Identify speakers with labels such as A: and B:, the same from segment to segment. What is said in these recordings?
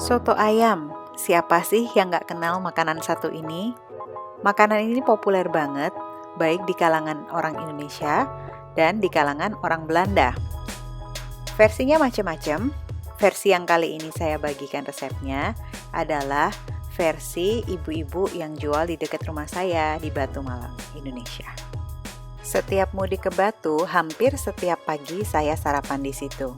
A: Soto ayam, siapa sih yang nggak kenal makanan satu ini? Makanan ini populer banget, baik di kalangan orang Indonesia dan di kalangan orang Belanda. Versinya macam-macam. Versi yang kali ini saya bagikan resepnya adalah versi ibu-ibu yang jual di dekat rumah saya di Batu Malang, Indonesia. Setiap mudik ke Batu, hampir setiap pagi saya sarapan di situ.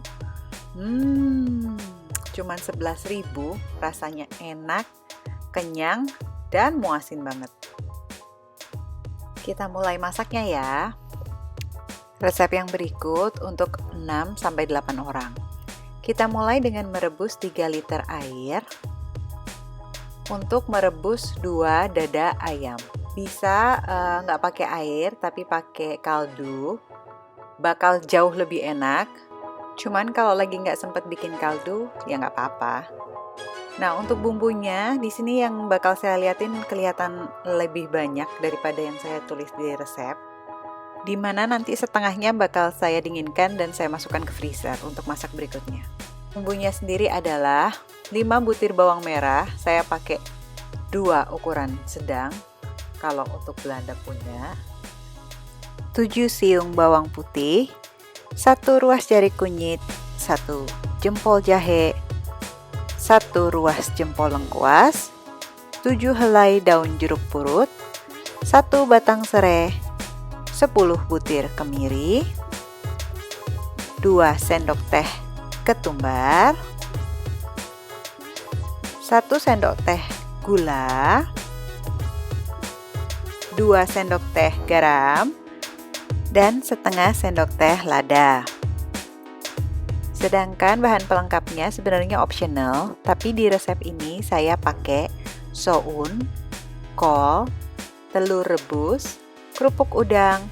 A: Cuman 11.000, rasanya enak, kenyang, dan muasin banget. Kita mulai masaknya ya. Resep yang berikut untuk 6-8 orang. Kita mulai dengan merebus 3 liter air untuk merebus 2 dada ayam. Bisa nggak pakai air tapi pakai kaldu, bakal jauh lebih enak. Cuman kalau lagi nggak sempet bikin kaldu, ya nggak apa-apa. Nah, untuk bumbunya, di sini yang bakal saya liatin kelihatan lebih banyak daripada yang saya tulis di resep. Dimana nanti setengahnya bakal saya dinginkan dan saya masukkan ke freezer untuk masak berikutnya. Bumbunya sendiri adalah 5 butir bawang merah, saya pakai 2 ukuran sedang, kalau untuk Belanda punya. 7 siung bawang putih, 1 ruas jari kunyit, 1 jempol jahe, 1 ruas jempol lengkuas, 7 helai daun jeruk purut, 1 batang serai, 10 butir kemiri, 2 sendok teh ketumbar, 1 sendok teh gula, 2 sendok teh garam, dan setengah sendok teh lada. Sedangkan bahan pelengkapnya sebenarnya optional, tapi di resep ini saya pakai soun, kol, telur rebus, kerupuk udang,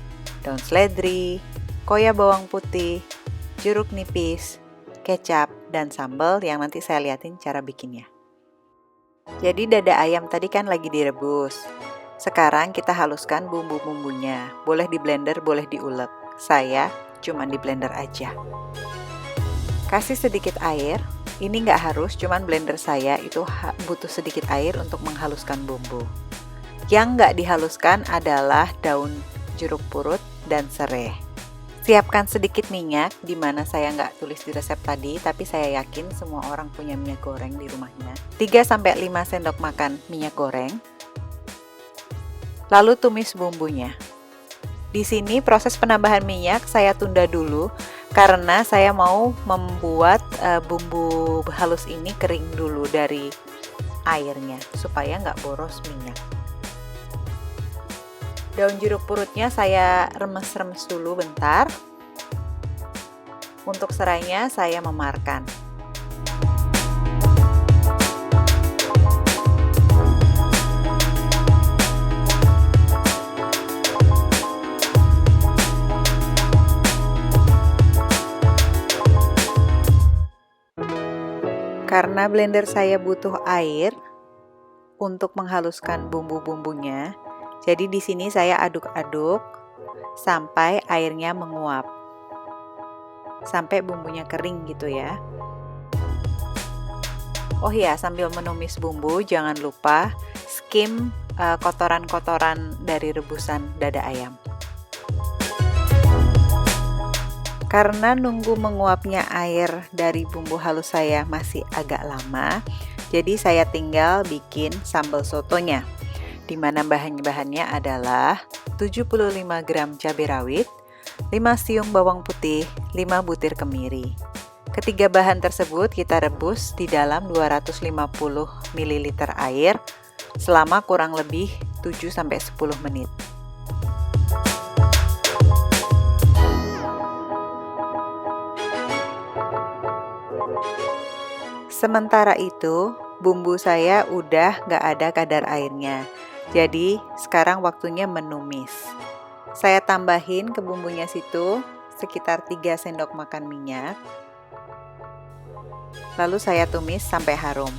A: daun seledri, koya bawang putih, jeruk nipis, kecap, dan sambal yang nanti saya liatin cara bikinnya. Jadi dada ayam tadi kan lagi direbus. Sekarang kita haluskan bumbu-bumbunya. Boleh di blender, boleh diulek. Saya cuman di blender aja. Kasih sedikit air. Ini nggak harus, cuman blender saya itu butuh sedikit air untuk menghaluskan bumbu. Yang nggak dihaluskan adalah daun jeruk purut dan serai. Siapkan sedikit minyak, di mana saya nggak tulis di resep tadi, tapi saya yakin semua orang punya minyak goreng di rumahnya. 3-5 sendok makan minyak goreng. Lalu tumis bumbunya. Di sini proses penambahan minyak saya tunda dulu karena saya mau membuat bumbu halus ini kering dulu dari airnya supaya nggak boros minyak. Daun jeruk purutnya saya remes-remes dulu bentar. Untuk serainya saya memarkan. Karena blender saya butuh air untuk menghaluskan bumbu-bumbunya, jadi di sini saya aduk-aduk sampai airnya menguap, sampai bumbunya kering gitu ya. Oh ya, sambil menumis bumbu jangan lupa skim kotoran-kotoran dari rebusan dada ayam. Karena nunggu menguapnya air dari bumbu halus saya masih agak lama, jadi saya tinggal bikin sambal sotonya, di mana bahan-bahannya adalah 75 gram cabai rawit, 5 siung bawang putih, 5 butir kemiri. Ketiga bahan tersebut kita rebus di dalam 250 ml air selama kurang lebih 7-10 menit. Sementara itu, bumbu saya udah gak ada kadar airnya. Jadi, sekarang waktunya menumis. Saya tambahin ke bumbunya situ sekitar 3 sendok makan minyak. Lalu saya tumis sampai harum.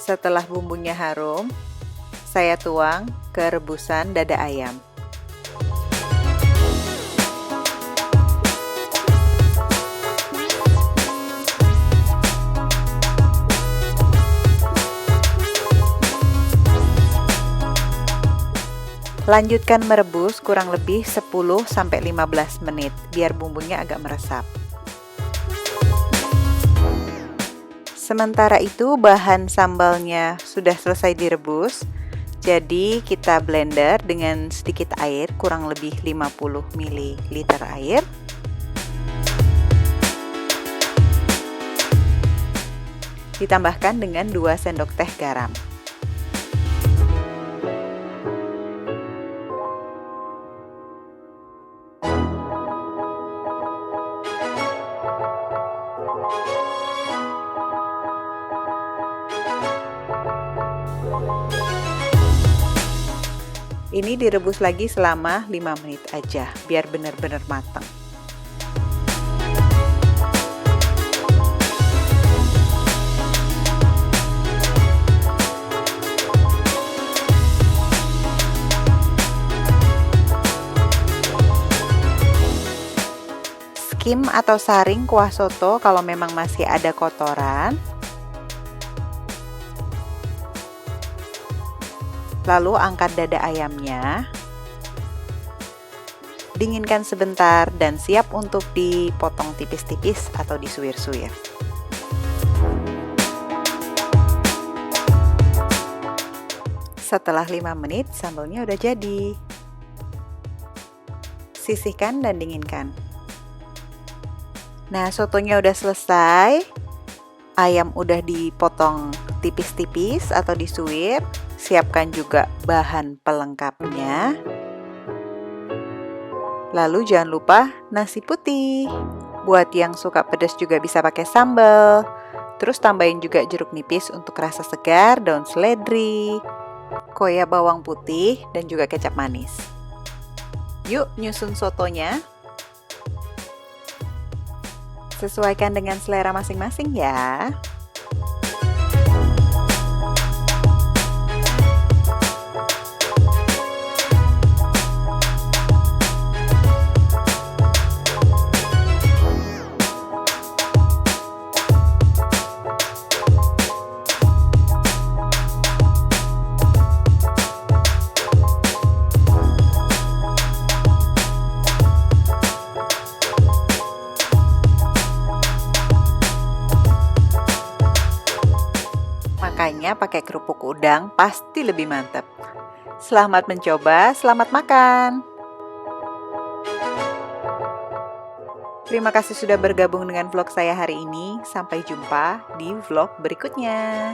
A: Setelah bumbunya harum, Saya tuang ke rebusan dada ayam. Lanjutkan merebus kurang lebih 10-15 menit biar bumbunya agak meresap. Sementara itu bahan sambalnya sudah selesai direbus. Jadi kita blender dengan sedikit air, kurang lebih 50 ml air. Ditambahkan dengan 2 sendok teh garam. Ini direbus lagi selama 5 menit aja, biar benar-benar matang. Skim atau saring kuah soto kalau memang masih ada kotoran. Lalu angkat dada ayamnya, dinginkan sebentar dan siap untuk dipotong tipis-tipis atau disuir-suir. Setelah 5 menit sambalnya udah jadi. Sisihkan dan dinginkan. Nah, sotonya udah selesai. Ayam udah dipotong tipis-tipis atau disuir. Siapkan juga bahan pelengkapnya. Lalu jangan lupa nasi putih. Buat yang suka pedas juga bisa pakai sambal. Terus tambahin juga jeruk nipis untuk rasa segar, daun seledri, koya bawang putih, dan juga kecap manis. Yuk nyusun sotonya. Sesuaikan dengan selera masing-masing ya. Makanya pakai kerupuk udang pasti lebih mantap. Selamat mencoba, selamat makan. Terima kasih sudah bergabung dengan vlog saya hari ini. Sampai jumpa di vlog berikutnya.